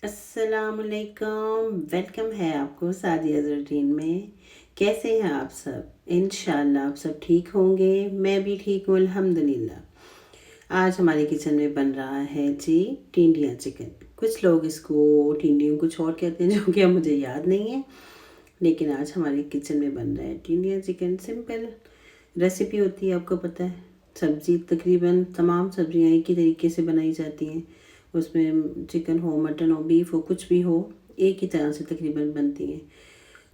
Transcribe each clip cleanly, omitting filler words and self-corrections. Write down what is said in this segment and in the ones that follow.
अस्सलामुअलैकुम। वेलकम है आपको सादियाज़ रूटीन में। कैसे हैं आप सब? इंशाल्लाह आप सब ठीक होंगे। मैं भी ठीक हूँ अल्हम्दुलिल्लाह। आज हमारे किचन में बन रहा है जी टिंडिया चिकन। कुछ लोग इसको टिंडियों कुछ और कहते हैं जो कि अब मुझे याद नहीं है, लेकिन आज हमारे किचन में बन रहा है टिंडिया चिकन। सिंपल रेसिपी होती है, आपको पता है। सब्ज़ी तकरीबन तमाम सब्ज़ियाँ एक ही तरीके से बनाई जाती हैं। उसमें चिकन हो, मटन हो, बीफ हो, कुछ भी हो, एक ही तरह से तकरीबन बनती हैं।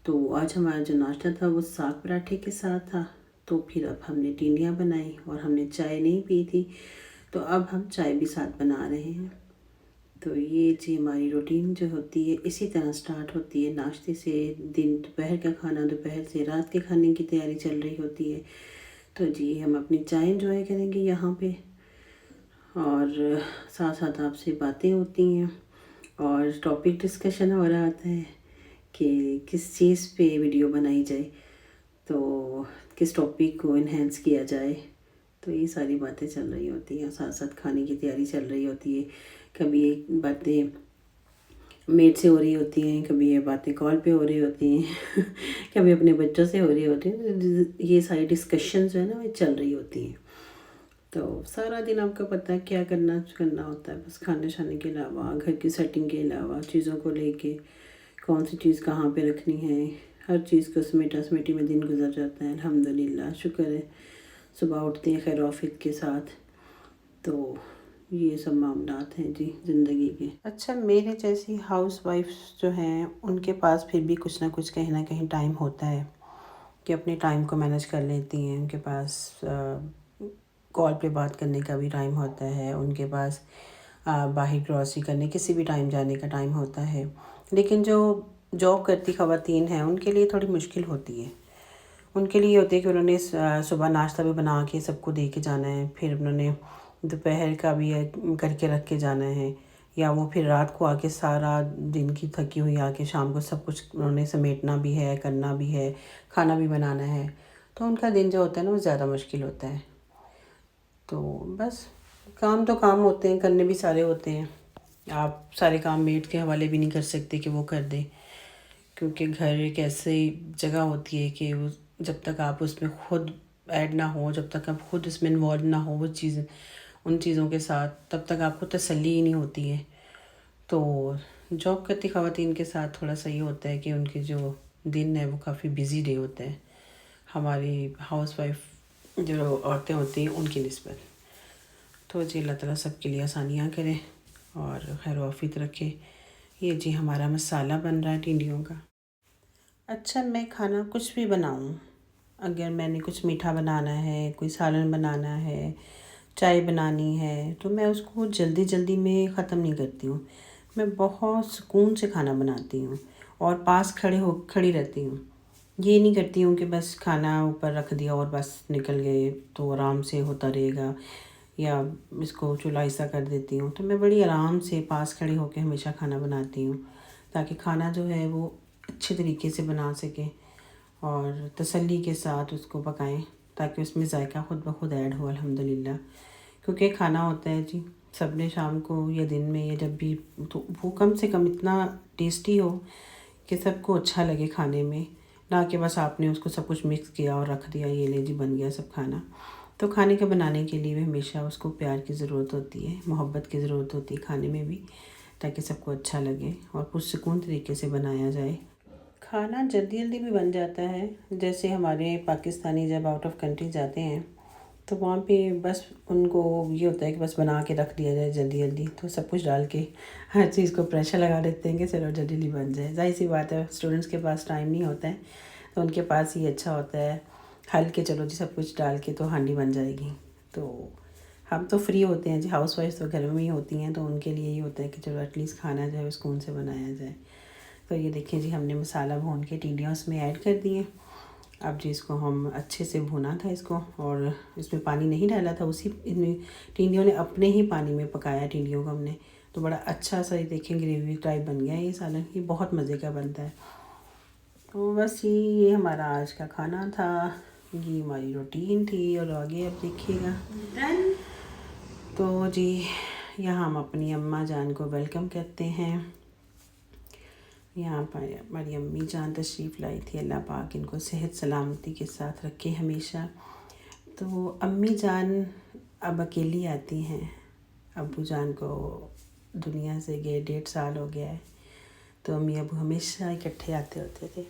तो आज हमारा जो नाश्ता था वो साग पराठे के साथ था। तो फिर अब हमने टिंडियाँ बनाई और हमने चाय नहीं पी थी, तो अब हम चाय भी साथ बना रहे हैं। तो ये जी हमारी रूटीन जो होती है इसी तरह स्टार्ट होती है। नाश्ते से दिन दोपहर का खाना, दोपहर से रात के खाने की तैयारी चल रही होती है। तो जी हम अपनी चाय इंजॉय करेंगे यहाँ पे, और साथ साथ आपसे बातें होती हैं और टॉपिक डिस्कशन हो रहा होता है कि किस चीज़ पे वीडियो बनाई जाए, तो किस टॉपिक को इन्हेंस किया जाए। तो ये सारी बातें चल रही होती हैं, साथ साथ खाने की तैयारी चल रही होती है। कभी एक बातें मेड से हो रही होती हैं, कभी ये बातें कॉल पे हो रही होती हैं कभी अपने बच्चों से हो रही होती हैं। ये सारी डिस्कशन जो है ना वो चल रही होती हैं। तो सारा दिन आपको पता है क्या करना करना होता है, बस खाने शाने के अलावा, घर की सेटिंग के अलावा, चीज़ों को लेके कौन सी चीज़ कहाँ पे रखनी है, हर चीज़ को समेटा समेटी में दिन गुजर जाता है। अल्हम्दुलिल्लाह, शुक्र है सुबह उठते हैं खैर ऑफिस के साथ। तो ये सब मामलात हैं जी ज़िंदगी के। अच्छा, मेरे जैसी हाउस वाइफ जो हैं उनके पास फिर भी कुछ ना कुछ कहीं ना कहीं टाइम होता है कि अपने टाइम को मैनेज कर लेती हैं। उनके पास कॉल पे बात करने का भी टाइम होता है, उनके पास बाहर ग्रॉसरी करने किसी भी टाइम जाने का टाइम होता है। लेकिन जो जॉब करती ख़वातीन हैं उनके लिए थोड़ी मुश्किल होती है। उनके लिए होती है कि उन्होंने सुबह नाश्ता भी बना के सबको दे के जाना है, फिर उन्होंने दोपहर का भी करके रख के जाना है, या वो फिर रात को आके सारा दिन की थकी हुई आके शाम को सब कुछ उन्होंने समेटना भी है, करना भी है, खाना भी बनाना है। तो उनका दिन जो होता है ना वो ज़्यादा मुश्किल होता है। तो बस काम तो काम होते हैं, करने भी सारे होते हैं। आप सारे काम मेड के हवाले भी नहीं कर सकते कि वो कर दे, क्योंकि घर एक ऐसी जगह होती है कि वो जब तक आप उसमें खुद ऐड ना हो, जब तक आप खुद उसमें इन्वॉल्व ना हो वो चीज़ उन चीज़ों के साथ, तब तक आपको तसल्ली ही नहीं होती है। तो जॉब करती ख़वातीन के साथ थोड़ा सा ये होता है कि उनके जो दिन है वो काफ़ी बिज़ी डे होता है हमारी हाउस वाइफ जो औरतें होती हैं उनकी निस्बत। तो जी अल्लाह ताला सबके लिए आसानियाँ करें और खैर आफियत रखे। ये जी हमारा मसाला बन रहा है टिंडियों का। अच्छा, मैं खाना कुछ भी बनाऊँ, अगर मैंने कुछ मीठा बनाना है, कोई सालन बनाना है, चाय बनानी है, तो मैं उसको जल्दी जल्दी में ख़त्म नहीं करती हूँ। मैं बहुत सुकून से खाना बनाती हूँ और पास खड़ी रहती हूँ। ये नहीं करती हूँ कि बस खाना ऊपर रख दिया और बस निकल गए तो आराम से होता रहेगा, या इसको चूल्हा ऐसा कर देती हूँ। तो मैं बड़ी आराम से पास खड़ी होकर हमेशा खाना बनाती हूँ, ताकि खाना जो है वो अच्छे तरीके से बना सकें और तसल्ली के साथ उसको पकाएं, ताकि उसमें जायका खुद ब खुद ऐड हो अल्हम्दुलिल्लाह। क्योंकि खाना होता है जी, सब ने शाम को या दिन में या जब भी, तो वो कम से कम इतना टेस्टी हो कि सबको अच्छा लगे खाने में, ना कि बस आपने उसको सब कुछ मिक्स किया और रख दिया, ये ले जी बन गया सब खाना। तो खाने के बनाने के लिए भी हमेशा उसको प्यार की ज़रूरत होती है, मोहब्बत की ज़रूरत होती है खाने में भी, ताकि सबको अच्छा लगे और पुरसुकून तरीके से बनाया जाए। खाना जल्दी जल्दी भी बन जाता है। जैसे हमारे पाकिस्तानी जब आउट ऑफ कंट्री जाते हैं तो वहाँ पे बस उनको ये होता है कि बस बना के रख दिया जाए जल्दी जल्दी, तो सब कुछ डाल के हर चीज़ को प्रेशर लगा देते हैं कि चलो जल्दी जल्दी बन जाए। जाहिर सी बात है, स्टूडेंट्स के पास टाइम नहीं होता है, तो उनके पास ये अच्छा होता है हल के चलो जी सब कुछ डाल के तो हांडी बन जाएगी। तो हम तो फ्री होते हैं जी, हाउस वाइफ तो घर में ही होती हैं, तो उनके लिए ये होता है कि चलो एटलीस्ट खाना जो है सुकून से बनाया जाए। तो ये देखिए जी, हमने मसाला भून के टिंडियाँ उसमें ऐड कर दिए। अब जी इसको हम अच्छे से भुना था इसको, और इसमें पानी नहीं डाला था, उसी इनमें टिंडियों ने अपने ही पानी में पकाया टिंडियों को हमने। तो बड़ा अच्छा सा ये देखें ग्रेवी टाइप बन गया ये सालन, ये बहुत मज़े का बनता है। तो बस ये हमारा आज का खाना था, ये हमारी रूटीन थी। और आगे अब देखिएगा तो जी यहाँ हम अपनी अम्मा जान को वेलकम करते हैं। यहाँ पर हमारी अम्मी जान तशरीफ़ लाई थी। अल्लाह पाक इनको सेहत सलामती के साथ रखे हमेशा। तो अम्मी जान अब अकेली आती हैं। अब्बू जान को दुनिया से गए 1.5 साल हो गया है। तो अम्मी अब्बू हमेशा इकट्ठे आते होते थे।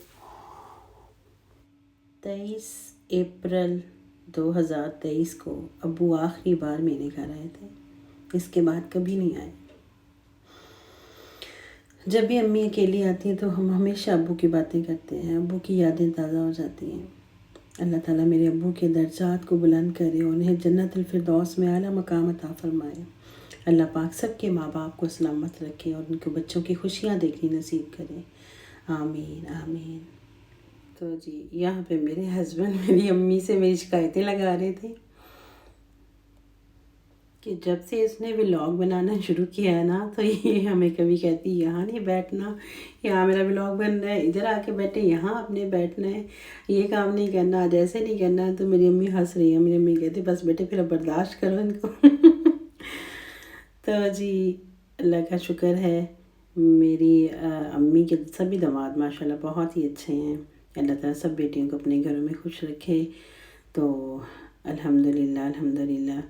23 अप्रैल 2023 को अब्बू आखिरी बार मेरे घर आए थे। इसके बाद कभी नहीं आए। जब भी अम्मी अकेली आती हैं तो हम हमेशा अब्बू की बातें करते हैं। अब्बू की यादें ताज़ा हो जाती हैं। अल्लाह ताला मेरे अब्बू के दर्जात को बुलंद करे और उन्हें जन्नतुल फिरदौस में आला मकाम अता फरमाए। अल्लाह पाक सबके माँ बाप को सलामत रखे और उनके बच्चों की खुशियाँ देखनी नसीब करे। आमीन आमीन। तो जी यहाँ पे मेरे हस्बैंड मेरी अम्मी से मेरी शिकायतें लगा रहे थे कि जब से इसने व्लॉग बनाना शुरू किया है ना, तो ये हमें कभी कहती यहाँ नहीं बैठना, यहाँ मेरा व्लॉग बन रहा है, इधर आके बैठे, यहाँ आपने बैठना है, ये काम नहीं करना, आज ऐसे नहीं करना। तो मेरी अम्मी हंस रही है। मेरी अम्मी कहती बस बेटे फिर अब बर्दाश्त करो इनको। तो जी अल्लाह का शुक्र है, मेरी अम्मी के सभी दामाद माशाल्लाह बहुत ही अच्छे हैं। अल्लाह ताला सब बेटियों को अपने घरों में खुश रखे। तो अल्हम्दुलिल्लाह अल्हम्दुलिल्लाह।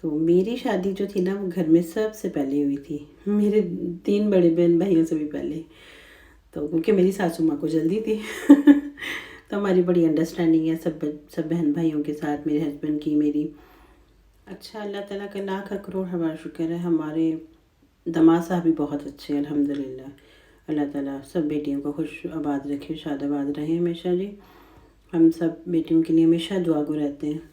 तो मेरी शादी जो थी ना, वो घर में सबसे पहले हुई थी, मेरे 3 बड़े बहन भाइयों से भी पहले। तो क्योंकि मेरी सासू माँ को जल्दी थी तो हमारी बड़ी अंडरस्टैंडिंग है सब बहन भाइयों के साथ, मेरे हस्बैंड की मेरी। अच्छा, अल्लाह ताला का लाख करोड़ हमारा शुक्र है, हमारे दामाद साहब भी बहुत अच्छे हैं अल्हम्दुलिल्लाह। अल्लाह ताला सब बेटियों को खुश आबाद रखे, शाद आबाद रहें हमेशा जी। हम सब बेटियों के लिए हमेशा दुआगो रहते हैं।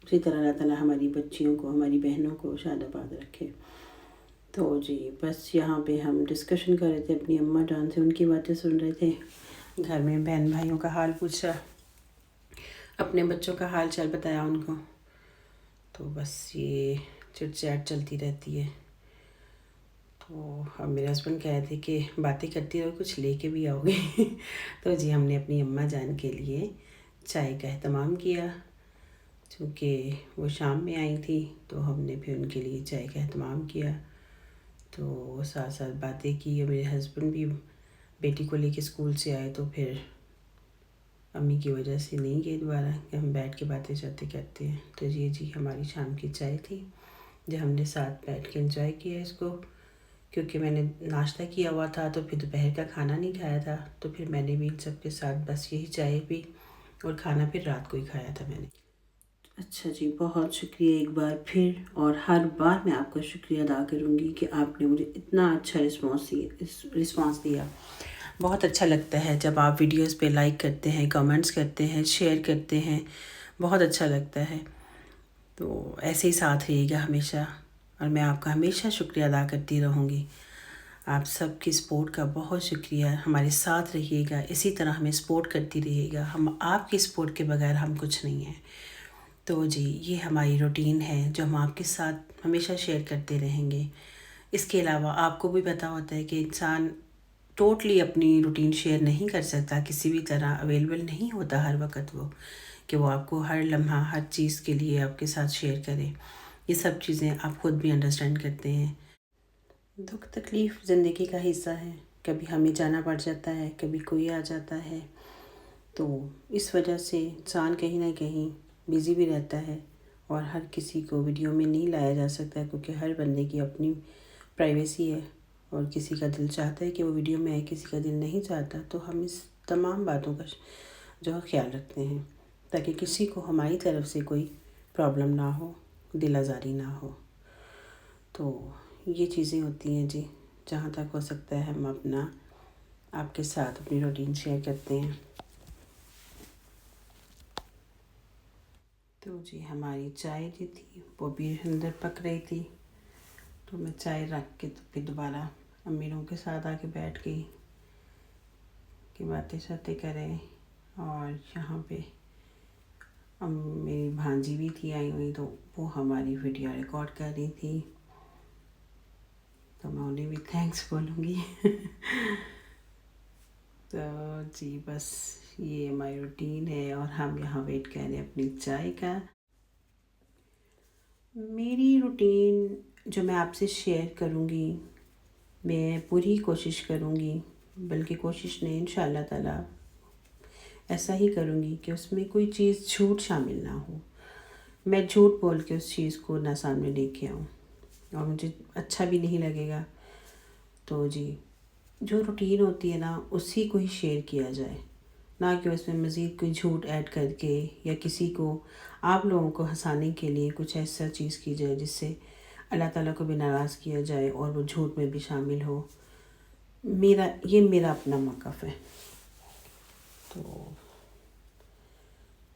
उसी तरह अल्लाह ताला हमारी बच्चियों को, हमारी बहनों को शाद आबाद रखे। तो जी बस यहाँ पे हम डिस्कशन कर रहे थे अपनी अम्मा जान से, उनकी बातें सुन रहे थे, घर में बहन भाइयों का हाल पूछा, अपने बच्चों का हाल चाल बताया उनको। तो बस ये चिट चैट चलती रहती है। तो अब मेरे हस्बैंड कह रहे थे कि बातें करती रहो, कुछ लेके भी आओगे। तो जी हमने अपनी अम्मा जान के लिए चाय का एहतमाम किया, क्योंकि वो शाम में आई थी, तो हमने फिर उनके लिए चाय का एहतमाम किया। तो साथ साथ बातें की। और मेरे हस्बैंड भी बेटी को लेके स्कूल से आए, तो फिर अम्मी की वजह से नहीं गए दोबारा कि हम बैठ के बातें चलते करते हैं। तो ये जी हमारी शाम की चाय थी, जो हमने साथ बैठ के एंजॉय किया इसको। क्योंकि मैंने नाश्ता किया हुआ था, तो फिर दोपहर का खाना नहीं खाया था, तो फिर मैंने भी इन सब के साथ बस यही चाय पी, और खाना फिर रात को ही खाया था मैंने। अच्छा जी, बहुत शुक्रिया एक बार फिर, और हर बार मैं आपका शुक्रिया अदा करूँगी कि आपने मुझे इतना अच्छा रिस्पॉन्स दिया। बहुत अच्छा लगता है जब आप वीडियोस पे लाइक करते हैं, कमेंट्स करते हैं, शेयर करते हैं, बहुत अच्छा लगता है। तो ऐसे ही साथ रहिएगा हमेशा, और मैं आपका हमेशा शुक्रिया अदा करती रहूँगी। आप सबकी सपोर्ट का बहुत शुक्रिया, हमारे साथ रहिएगा, इसी तरह हमें सपोर्ट करती रहिएगा। हम आपकी सपोर्ट के बगैर हम कुछ नहीं हैं। तो जी ये हमारी रूटीन है जो हम आपके साथ हमेशा शेयर करते रहेंगे। इसके अलावा आपको भी पता होता है कि इंसान टोटली अपनी रूटीन शेयर नहीं कर सकता, किसी भी तरह अवेलेबल नहीं होता हर वक्त वो, कि वो आपको हर लम्हा हर चीज़ के लिए आपके साथ शेयर करे। ये सब चीज़ें आप खुद भी अंडरस्टैंड करते हैं। दुख तकलीफ़ ज़िंदगी का हिस्सा है, कभी हमें जाना पड़ जाता है, कभी कोई आ जाता है। तो इस वजह से इंसान कहीं ना कहीं बिज़ी भी रहता है, और हर किसी को वीडियो में नहीं लाया जा सकता, क्योंकि हर बंदे की अपनी प्राइवेसी है, और किसी का दिल चाहता है कि वो वीडियो में आए, किसी का दिल नहीं चाहता। तो हम इस तमाम बातों का जो है ख्याल रखते हैं, ताकि किसी को हमारी तरफ से कोई प्रॉब्लम ना हो, दिल आज़ारी ना हो। तो ये चीज़ें होती हैं जी, जहाँ तक हो सकता है हम अपना आपके साथ अपनी रूटीन शेयर करते हैं। तो जी हमारी चाय जो थी वो भी अंदर पक रही थी, तो मैं चाय रख के तो फिर दोबारा अम्मी लोगों के साथ आके बैठ गई कि बातें शातें करें। और यहाँ पे मेरी भांजी भी थी आई हुई, तो वो हमारी वीडियो रिकॉर्ड कर रही थी, तो मैं उन्हें भी थैंक्स बोलूँगी। तो जी बस ये हमारी रूटीन है, और हम यहाँ वेट कर रहे हैं अपनी चाय का। मेरी रूटीन जो मैं आपसे शेयर करूँगी, मैं पूरी कोशिश करूँगी बल्कि कोशिश नहीं, इंशाल्लाह ताला ऐसा ही करूँगी कि उसमें कोई चीज़ झूठ शामिल ना हो, मैं झूठ बोल के उस चीज़ को ना सामने लेके आऊँ और मुझे अच्छा भी नहीं लगेगा। तो जी, जो रूटीन होती है ना उसी को ही शेयर किया जाए, ना कि उसमें मज़ीद कोई झूठ ऐड करके या किसी को, आप लोगों को हंसाने के लिए कुछ ऐसा चीज़ की जाए जिससे अल्लाह ताला को भी नाराज़ किया जाए और वो झूठ में भी शामिल हो। मेरा अपना मौक़िफ़ है। तो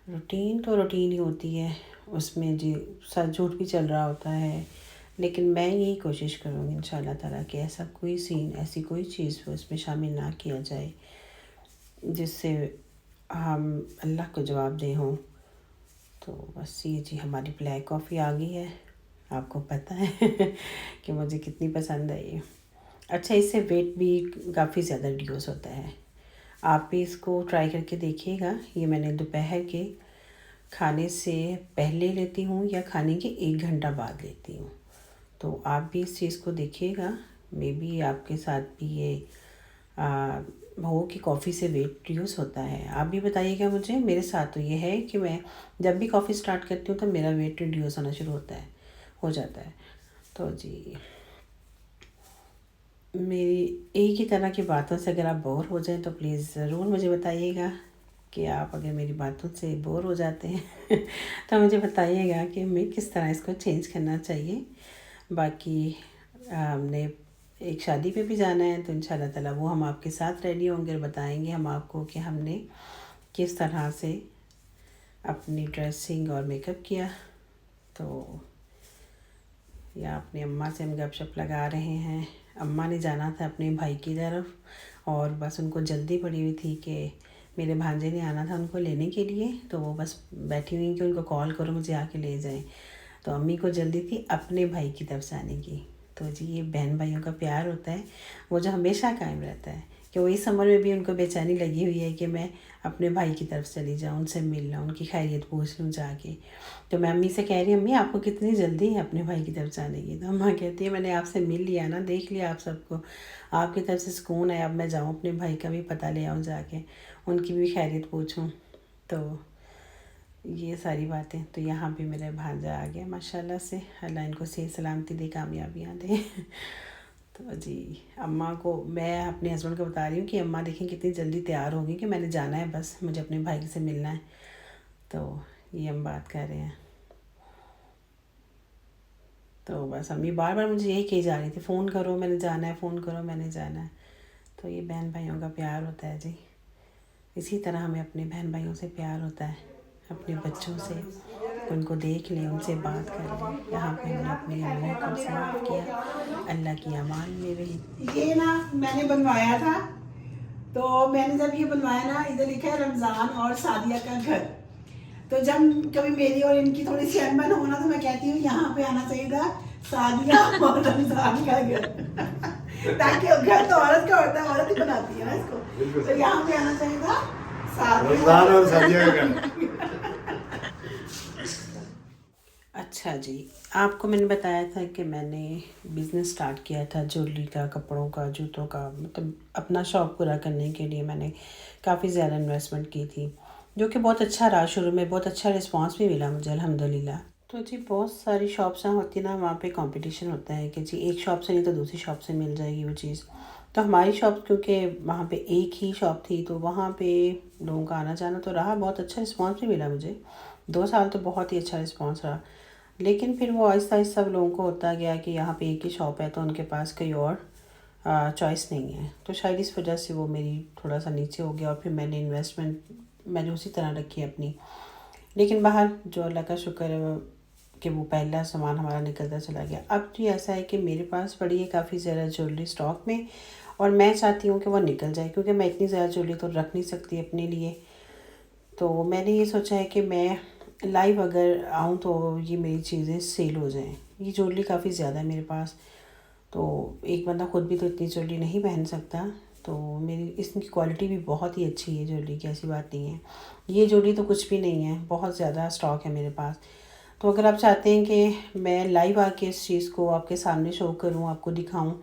रूटीन तो रूटीन ही होती है, उसमें जी सच झूठ भी चल रहा होता है, लेकिन मैं यही कोशिश करूँगी इंशाल्लाह ताला कि ऐसा कोई सीन, ऐसी कोई चीज़ उसमें शामिल ना किया जाए जिससे हम अल्लाह को जवाबदेह हों। तो बस ये जी हमारी ब्लैक कॉफ़ी आ गई है, आपको पता है कि मुझे कितनी पसंद है ये। अच्छा, इससे वेट भी काफ़ी ज़्यादा रिड्यूस होता है, आप भी इसको ट्राई करके देखिएगा। ये मैंने दोपहर के खाने से पहले लेती हूँ या खाने के 1 घंटा बाद लेती हूँ, तो आप भी इस चीज़ को देखिएगा। मे बी आपके साथ भी ये हो कि कॉफ़ी से वेट रिड्यूस होता है। आप भी बताइएगा मुझे। मेरे साथ तो ये है कि मैं जब भी कॉफ़ी स्टार्ट करती हूँ तो मेरा वेट रिड्यूस होना शुरू हो जाता है। तो जी, मेरी एक ही तरह की बातों से अगर आप बोर हो जाएं तो प्लीज़ ज़रूर मुझे बताइएगा कि आप अगर मेरी बातों से बोर हो जाते हैं तो मुझे बताइएगा कि मैं किस तरह इसको चेंज करना चाहिए। बाकी हमने एक शादी पे भी जाना है, तो इंशाल्लाह ताला वो हम आपके साथ रेडी होंगे और बताएंगे हम आपको कि हमने किस तरह से अपनी ड्रेसिंग और मेकअप किया। तो या अपनी अम्मा से हम गपशप लगा रहे हैं। अम्मा ने जाना था अपने भाई की तरफ और बस उनको जल्दी पड़ी हुई थी कि मेरे भांजे ने आना था उनको लेने के लिए, तो वो बस बैठी हुई कि उनको कॉल करो मुझे आके ले जाएं। तो अम्मी को जल्दी थी अपने भाई की तरफ से आने की। तो जी, ये बहन भाइयों का प्यार होता है वो जो हमेशा कायम रहता है, कि वो इस समर में भी उनको बेचैनी लगी हुई है कि मैं अपने भाई की तरफ चली जाऊँ, उनसे मिल लूँ, उनकी खैरियत पूछ लूँ जाके। तो मैं अम्मी से कह रही हूँ, अम्मी आपको कितनी जल्दी है अपने भाई की तरफ जाने की? तो अम्मा कहती है, मैंने आपसे मिल लिया ना, देख लिया आप सबको, आपकी तरफ से सुकून है, अब मैं जाऊँ अपने भाई का भी पता ले आऊँ जाके, उनकी भी खैरियत पूछूँ। तो ये सारी बातें। तो यहाँ भी मेरा भांजा आ गया माशाल्लाह से, अल्लाह इनको सही सलामती दे, कामयाबियाँ दे। तो जी, अम्मा को मैं अपने हस्बैंड को बता रही हूँ कि अम्मा देखें कितनी जल्दी तैयार होगी कि मैंने जाना है, बस मुझे अपने भाई से मिलना है। तो ये हम बात कर रहे हैं। तो बस अम्मी बार बार मुझे यही कही जा रही थी, फ़ोन करो मैंने जाना है, फ़ोन करो मैंने जाना है। तो ये बहन भाइयों का प्यार होता है जी। इसी तरह हमें अपने बहन भाइयों से प्यार होता है, अपने बच्चों से, उनको देख लें, उनसे बात कर लें। यहाँ पे हमने अपनी अम्मी को सर्व किया, अल्लाह की अमान में रही। ये ना मैंने बनवाया था, तो मैंने जब ये बनवाया ना, इधर लिखा है रमज़ान और सादिया का घर। तो जब कभी मेरी और इनकी थोड़ी सी अनबन हो ना, तो मैं कहती हूँ यहाँ पे आना चाहिए था सादिया और रमज़ान का घर ताकि घर तो औरत का होता है, औरत ही बनाती है ना इसको, तो यहाँ पे आना चाहिए था रमज़ान और सादिया का घर। अच्छा जी, आपको मैंने बताया था कि मैंने बिज़नेस स्टार्ट किया था ज्वेलरी का, कपड़ों का, जूतों का, मतलब अपना शौक़ पूरा करने के लिए मैंने काफ़ी ज़्यादा इन्वेस्टमेंट की थी, जो कि बहुत अच्छा रहा। शुरू में बहुत अच्छा रिस्पांस भी मिला मुझे अल्हम्दुलिल्लाह। तो जी, बहुत सारी शॉप्स होती ना, वहाँ पे कंपटीशन होता है कि जी एक शॉप से नहीं तो दूसरी शॉप से मिल जाएगी वो चीज़। तो हमारी शॉप, क्योंकि वहाँ पे एक ही शॉप थी, तो वहाँ पे लोगों का आना जाना तो रहा, बहुत अच्छा रिस्पांस भी मिला मुझे। 2 साल तो बहुत ही अच्छा रिस्पांस रहा। लेकिन फिर वो आहिस्ता-आहिस्ता सब लोगों को होता गया कि यहाँ पे एक ही शॉप है, तो उनके पास कोई और चॉइस नहीं है। तो शायद इस वजह से वो मेरी थोड़ा-सा नीचे हो गया और फिर मैंने इन्वेस्टमेंट मैंने उसी तरह रखी अपनी। लेकिन बाहर जो अल्लाह का शुक्र है कि वो पहला सामान हमारा निकलता चला गया। अब तो ऐसा है कि मेरे पास पड़ी है काफ़ी ज़्यादा ज्वेलरी स्टॉक में, और मैं चाहती हूँ कि वो निकल जाए, क्योंकि मैं इतनी ज़्यादा ज्वेलरी तो रख नहीं सकती अपने लिए। तो मैंने ये सोचा है कि मैं लाइव अगर आऊँ तो ये मेरी चीज़ें सेल हो जाएं। ये ज्वेलरी काफ़ी ज़्यादा है मेरे पास, तो एक बंदा खुद भी तो इतनी ज्वेलरी नहीं पहन सकता। तो मेरी इसकी क्वालिटी भी बहुत ही अच्छी है ज्वेलरी की, ऐसी बात नहीं है। ये ज्वेलरी तो कुछ भी नहीं है, बहुत ज़्यादा स्टॉक है मेरे पास। तो अगर आप चाहते हैं कि मैं लाइव आके इस चीज़ को आपके सामने शो करूँ, आपको दिखाऊँ,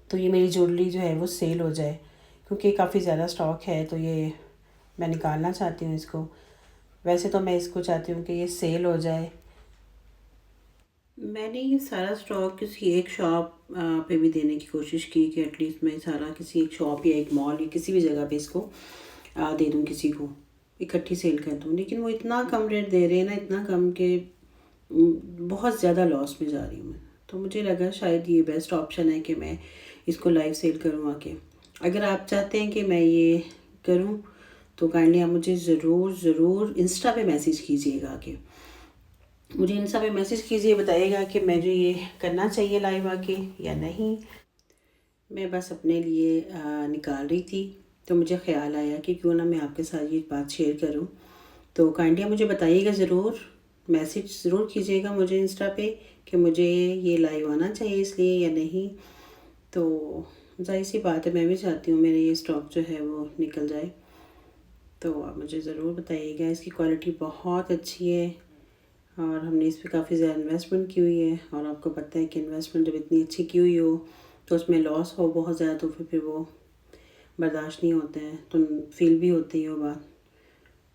तो ये मेरी ज्वेलरी जो है वो सेल हो जाए, क्योंकि काफ़ी ज़्यादा स्टॉक है तो ये मैं निकालना चाहती हूँ इसको। वैसे तो मैं इसको चाहती हूँ कि ये सेल हो जाए। मैंने ये सारा स्टॉक किसी एक शॉप पे भी देने की कोशिश की कि एटलीस्ट मैं सारा किसी एक शॉप या एक मॉल या किसी भी जगह पे इसको दे दूँ, किसी को इकट्ठी सेल कर दूँ। लेकिन वो इतना कम रेट दे रहे हैं ना, इतना कम कि बहुत ज़्यादा लॉस में जा रही हूँ मैं। तो मुझे लगा शायद ये बेस्ट ऑप्शन है कि मैं इसको लाइव सेल करूँ आके। अगर आप चाहते हैं कि मैं ये करूँ तो काइंडली आप मुझे ज़रूर ज़रूर इंस्टा पे मैसेज कीजिएगा आके। मुझे इंस्टा पे मैसेज कीजिए, बताइएगा कि मुझे ये करना चाहिए लाइव आके या नहीं। मैं बस अपने लिए निकाल रही थी तो मुझे ख़्याल आया कि क्यों ना मैं आपके साथ ये बात शेयर करूं। तो काइंडली मुझे बताइएगा ज़रूर, मैसेज ज़रूर कीजिएगा मुझे इंस्टा पे कि मुझे ये लाइव आना चाहिए इसलिए या नहीं। तो ज़ाहिर सी बात है, मैं भी चाहती हूँ मेरे ये स्टॉक जो है वो निकल जाए। तो आप मुझे ज़रूर बताइएगा। इसकी क्वालिटी बहुत अच्छी है और हमने इस पर काफ़ी ज़्यादा इन्वेस्टमेंट की हुई है, और आपको पता है कि इन्वेस्टमेंट जब इतनी अच्छी की हुई हो तो उसमें लॉस हो बहुत ज़्यादा तो फिर वो बर्दाश्त नहीं होते हैं, तो फील भी होती है वो बात।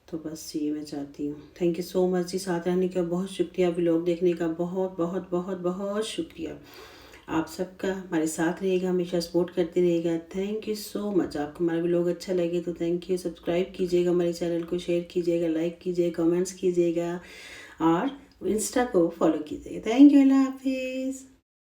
तो बस ये मैं चाहती हूँ। थैंक यू सो मच जी, साथ रहने का बहुत शुक्रिया, व्लॉग देखने का बहुत बहुत बहुत बहुत शुक्रिया। आप सबका हमारे साथ रहेगा, हमेशा सपोर्ट करते रहेगा। Thank you so much. आपको हमारा व्लॉग अच्छा लगे तो थैंक यू, सब्सक्राइब कीजिएगा हमारे चैनल को, शेयर कीजिएगा, लाइक कीजिएगा, कमेंट्स कीजिएगा और इंस्टा को फॉलो कीजिएगा। थैंक यू, अल्लाह हाफिज़।